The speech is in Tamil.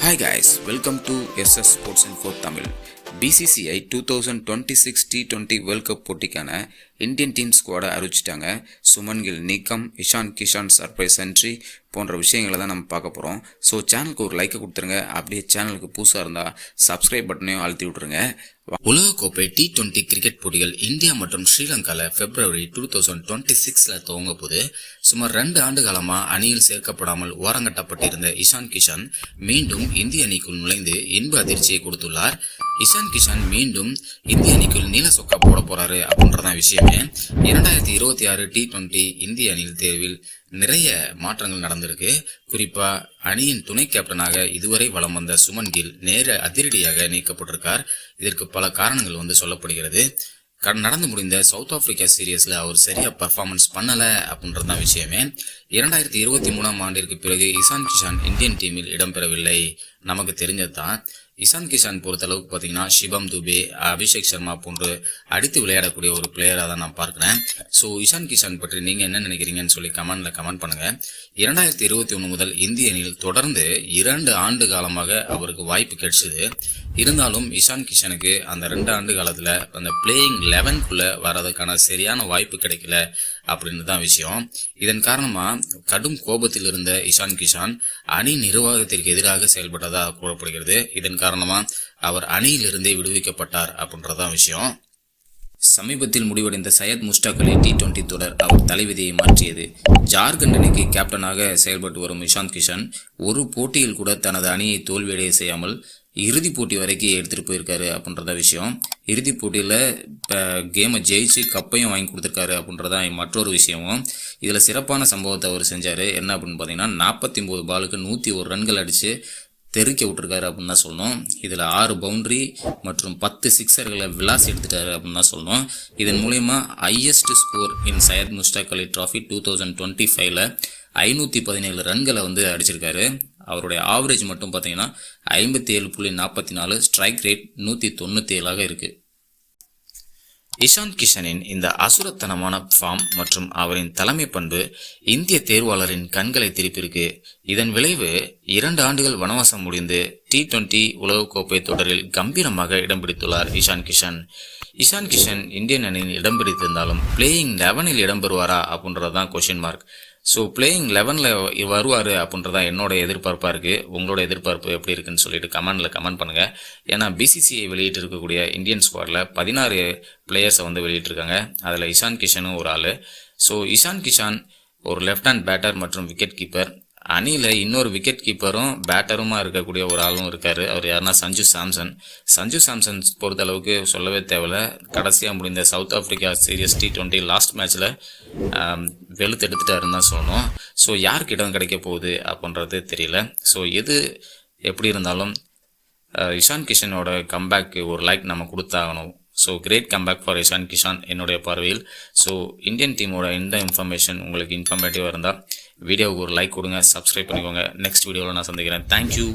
Hi guys, welcome to SS Sports Info Tamil. BCCI 2026 T20 World Cup போட்டிக்கான இந்தியன் டீம் ஸ்குவாடை அறிவிச்சிட்டாங்க. சுமன் கில் நீக்கம், இஷான் கிஷான் சர்ப்ரைஸ் என்ட்ரி போன்ற விஷயங்களை தான் நம்ம பார்க்க போகிறோம். ஸோ சேனலுக்கு ஒரு லைக்கை கொடுத்துருங்க. அப்படியே சேனலுக்கு புதுசாக இருந்தால் சப்ஸ்கிரைப் பட்டனையும் அழுத்தி விட்ருங்க. உலகக்கோப்பை T20 கிரிக்கெட் போட்டிகள் இந்தியா மற்றும் ஸ்ரீலங்காவில் February 2026 துவங்க போது சுமார் 2 ஆண்டு காலமா அணியில் சேர்க்கப்படாமல் ஓரங்கட்டப்பட்டிருந்த இஷான் கிஷான் மீண்டும் இந்திய அணிக்குள் நுழைந்து இன்ப அதிர்ச்சியை கொடுத்துள்ளார். இஷான் கிஷான் மீண்டும் இந்திய அணிக்குள் நீல சொக்கா போட போறாரு அப்படின்றதான் விஷயமே. 2026 T20 இந்திய அணியில் தேர்வில் நிறைய மாற்றங்கள் நடந்திருக்கு. குறிப்பா அணியின் துணை கேப்டனாக இதுவரை வலம் வந்த சுமன் கில் நேர அதிரடியாக நீக்கப்பட்டிருக்கார். இதற்கு பல காரணங்கள் சொல்லப்படுகிறது. நடந்து முடிந்த சவுத் ஆப்பிரிக்கா சீரியஸ்ல அவர் சரியா பர்ஃபார்மன்ஸ் பண்ணல அப்படின்றதான் விஷயமே. 2023 ஆண்டிற்கு பிறகு இஷான் கிஷான் இந்தியன் டீமில் இடம்பெறவில்லை. நமக்கு தெரிஞ்சதுதான். இஷான் கிஷான் பொறுத்த அளவுக்கு பார்த்தீங்கன்னா சிவம் துபே, அபிஷேக் சர்மா போன்று அடித்து விளையாடக்கூடிய ஒரு பிளேயராக தான் நான் பார்க்கிறேன். ஸோ இஷான் கிஷான் பற்றி நீங்க என்ன நினைக்கிறீங்கன்னு சொல்லி கமெண்ட் பண்ணுங்க. 2021 முதல் இந்திய அணியில் தொடர்ந்து 2 ஆண்டு காலமாக அவருக்கு வாய்ப்பு கிடைச்சது. இருந்தாலும் இஷான் கிஷனுக்கு அந்த 2 ஆண்டு காலத்துல அந்த பிளேயிங் 11க்குள்ள வர்றதுக்கான சரியான வாய்ப்பு கிடைக்கல அப்படின்னு தான் விஷயம். இதன் காரணமா கடும் கோபத்தில் இருந்த இஷான் கிஷான் அணி நிர்வாகத்திற்கு எதிராக செயல்பட்டதாக கூறப்படுகிறது. இதன் காரணமா அவர் அணியிலிருந்தே விடுவிக்கப்பட்டார் அப்படின்றதான் விஷயம். சமீபத்தில் முடிவடைந்த சையத் முஷ்டாக் அலி T20 தொடர் அவர் தலைவிதியை மாற்றியது. ஜார்க்கண்ட் அணிக்கு கேப்டனாக செயல்பட்டு வரும் இஷான் கிஷான் ஒரு போட்டியில் கூட தனது அணியை தோல்வியடைய செய்யாமல் இறுதி போட்டி வரைக்கும் எடுத்துட்டு போயிருக்காரு அப்படின்றத விஷயம். இறுதி போட்டியில கேமை ஜெயிச்சு கப்பையும் வாங்கி கொடுத்துருக்காரு அப்படின்றதா மற்றொரு விஷயமும். இதுல சிறப்பான சம்பவத்தை அவர் செஞ்சாரு. என்ன அப்படின்னு பாத்தீங்கன்னா 49 பாலுக்கு 101 ரன்கள் அடிச்சு தெருக்க விட்டுருக்காரு அப்படின்னு தான் சொல்லணும். இதுல 6 பவுண்டரி மற்றும் 10 சிக்ஸர்களை விளாசி எடுத்துட்டாரு அப்படின்னு தான் சொல்லணும். இதன் மூலயமா highest score in Syed Mushtaq Ali Trophy 2025ல 517 ரன்களை அடிச்சிருக்காரு. அவருடைய ஆவரேஜ் மட்டும் பார்த்தீங்கன்னா 57.44, ஸ்ட்ரைக் ரேட் 197 இருக்கு. இஷான் கிஷனின் இந்த அசுரத்தனமான ஃபார்ம் மற்றும் அவரின் தலைமை பண்பு இந்திய தேர்வாளரின் கண்களை திருப்பியிருக்கு. இதன் விளைவு 2 ஆண்டுகள் வனவாசம் முடிந்து T20 உலகக்கோப்பை தொடரில் கம்பீரமாக இடம் பிடித்துள்ளார் இஷான் கிஷன். இஷான் கிஷன் இந்தியன் அணியில் இடம் பிடித்திருந்தாலும் பிளேயிங் 11ல் இடம்பெறுவாரா அப்படின்றதான் கொஸ்டின் மார்க். ஸோ பிளேயிங் 11ல் வருவார் அப்படின்றதான் என்னோட எதிர்பார்ப்பாக இருக்குது. உங்களோட எதிர்பார்ப்பு எப்படி இருக்குன்னு சொல்லிட்டு கமெண்ட் பண்ணுங்கள். ஏன்னா BCCI வெளியிட்டு இருக்கக்கூடிய இந்தியன் ஸ்குவாடில் 16 பிளேயர்ஸை வெளியிட்டிருக்காங்க. அதில் இஷான் கிஷனும் ஒரு ஆள். ஸோ இஷான் கிஷான் ஒரு லெஃப்ட் ஹேண்ட் பேட்டர் மற்றும் விக்கெட் கீப்பர். அணியில் இன்னொரு விக்கெட் கீப்பரும் பேட்டருமா இருக்கக்கூடிய ஒரு ஆளும் இருக்காரு. அவர் யாருன்னா சஞ்சு சாம்சன் பொறுத்த அளவுக்கு சொல்லவே தேவையில்ல. கடைசியாக முடிந்த south Africa serious T20 last மேட்ச்ல வெளுத்து எடுத்துட்டாருன்னு தான் சொல்லணும். ஸோ யாருக்கு இடம் கிடைக்க போகுது அப்படின்றது தெரியல. ஸோ எது எப்படி இருந்தாலும் இஷான் கிஷனோட கம்பேக்கு ஒரு லைக் நம்ம கொடுத்தாகணும். So great comeback for Ishan Kishan என்னுடைய பார்வையில். ஸோ இந்தியன் டீமோட இந்த இன்ஃபர்மேஷன் உங்களுக்கு இன்ஃபர்மேட்டிவாக இருந்தால் வீடியோவுக்கு ஒரு லைக் கொடுங்க, சப்ஸ்கிரைப் பண்ணிக்கோங்க. நெக்ஸ்ட் வீடியோவில் நான் சந்திக்கிறேன். தேங்க்யூ.